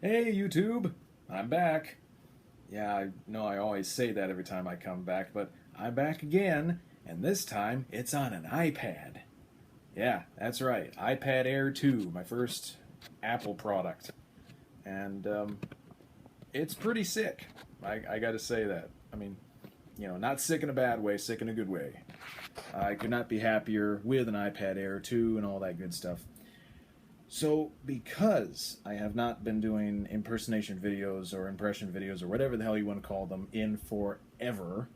Hey YouTube, I'm back. Yeah, I know I always say that every time I come back, but I'm back again, and this time it's on an iPad. Yeah, that's right, iPad Air 2, my first Apple product. And it's pretty sick. I gotta say that. I mean, not sick in a bad way, sick in a good way. I could not be happier with an iPad Air 2 and all that good stuff. So, because I have not been doing impersonation videos or impression videos or whatever the hell you want to call them in forever,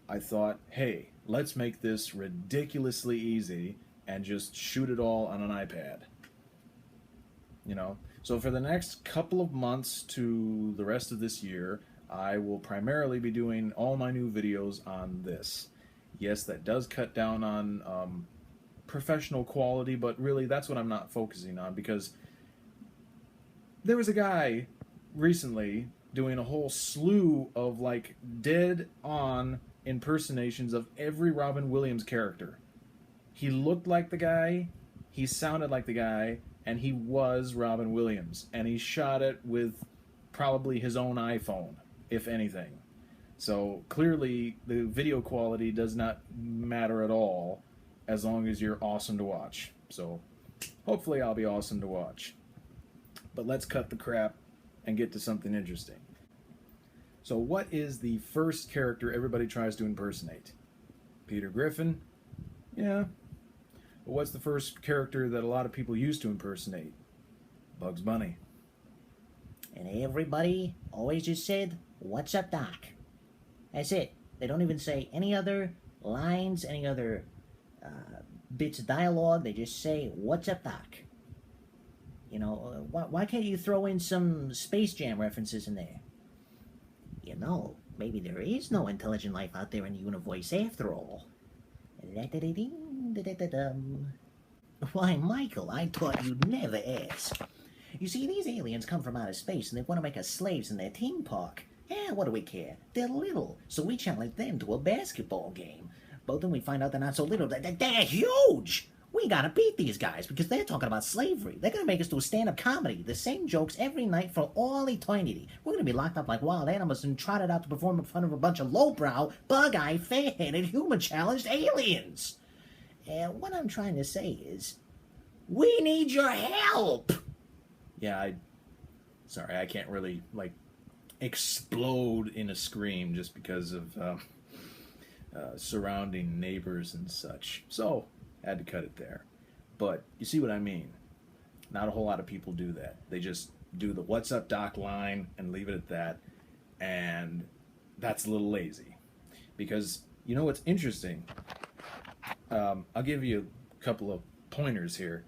I thought, hey, let's make this ridiculously easy and just shoot it all on an iPad. So for the next couple of months to the rest of this year, I will primarily be doing all my new videos on this. Yes, that does cut down on professional quality, but really that's what I'm not focusing on because there was a guy recently doing a whole slew of like dead on impersonations of every Robin Williams character. He looked like the guy, he sounded like the guy, and he was Robin Williams. And he shot it with probably his own iPhone, if anything. So clearly, the video quality does not matter at all as long as you're awesome to watch. So hopefully, I'll be awesome to watch. But let's cut the crap and get to something interesting. So, what is the first character everybody tries to impersonate? Peter Griffin? Yeah. But what's the first character that a lot of people used to impersonate? Bugs Bunny. And everybody always just said, "What's up, Doc?" That's it. They don't even say any other lines, any other bits of dialogue. They just say, "What's up, Doc?" Why can't you throw in some Space Jam references in there? Maybe there is no intelligent life out there in the universe after all. Why, Michael, I thought you'd never ask. You see, these aliens come from outer space and they want to make us slaves in their theme park. Yeah, what do we care? They're little, so we challenge them to a basketball game. But then we find out they're not so little, they're huge! We gotta beat these guys because they're talking about slavery. They're gonna make us do a stand-up comedy, the same jokes every night for all eternity. We're gonna be locked up like wild animals and trotted out to perform in front of a bunch of lowbrow, bug-eyed, fair-headed, human-challenged aliens. And what I'm trying to say is, we need your help! Yeah, sorry, I can't really explode in a scream just because of surrounding neighbors and such. So had to cut it there. But you see what I mean? Not a whole lot of people do that. They just do the "What's up, Doc" line and leave it at that. And that's a little lazy. Because you know what's interesting? I'll give you a couple of pointers here.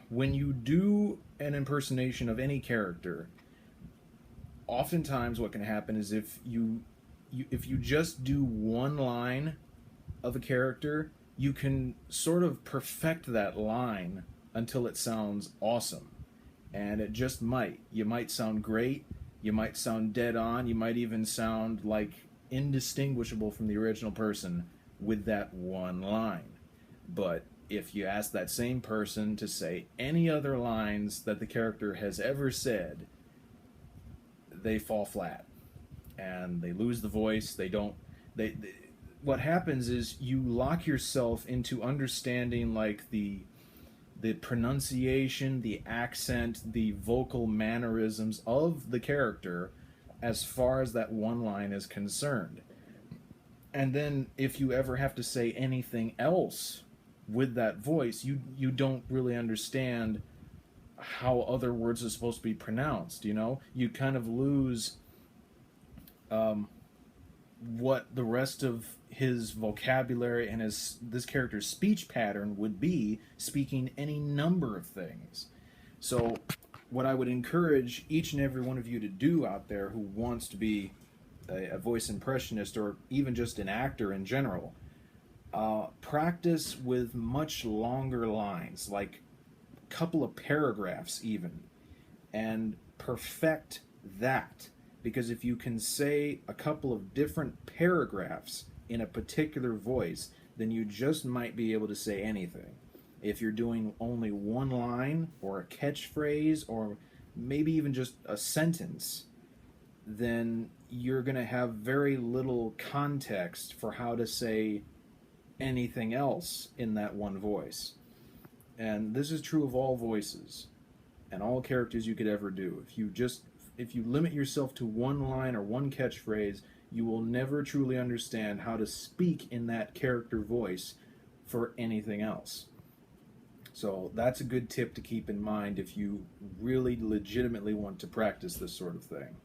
When you do an impersonation of any character, oftentimes what can happen is if you just do one line of a character, you can sort of perfect that line until it sounds awesome. And it just might. You might sound great, you might sound dead on, you might even sound like indistinguishable from the original person with that one line. But if you ask that same person to say any other lines that the character has ever said, they fall flat and they lose the voice. They what happens is you lock yourself into understanding like the pronunciation, the accent, the vocal mannerisms of the character as far as that one line is concerned. And then if you ever have to say anything else with that voice, you don't really understand how other words are supposed to be pronounced. You kind of lose what the rest of his vocabulary and this character's speech pattern would be, speaking any number of things. So what I would encourage each and every one of you to do out there who wants to be a voice impressionist or even just an actor in general, practice with much longer lines, like a couple of paragraphs even, and perfect that. Because if you can say a couple of different paragraphs in a particular voice, then you just might be able to say anything. If you're doing only one line or a catchphrase or maybe even just a sentence, then you're going to have very little context for how to say anything else in that one voice. And this is true of all voices and all characters you could ever do. If you limit yourself to one line or one catchphrase, you will never truly understand how to speak in that character voice for anything else. So that's a good tip to keep in mind if you really legitimately want to practice this sort of thing.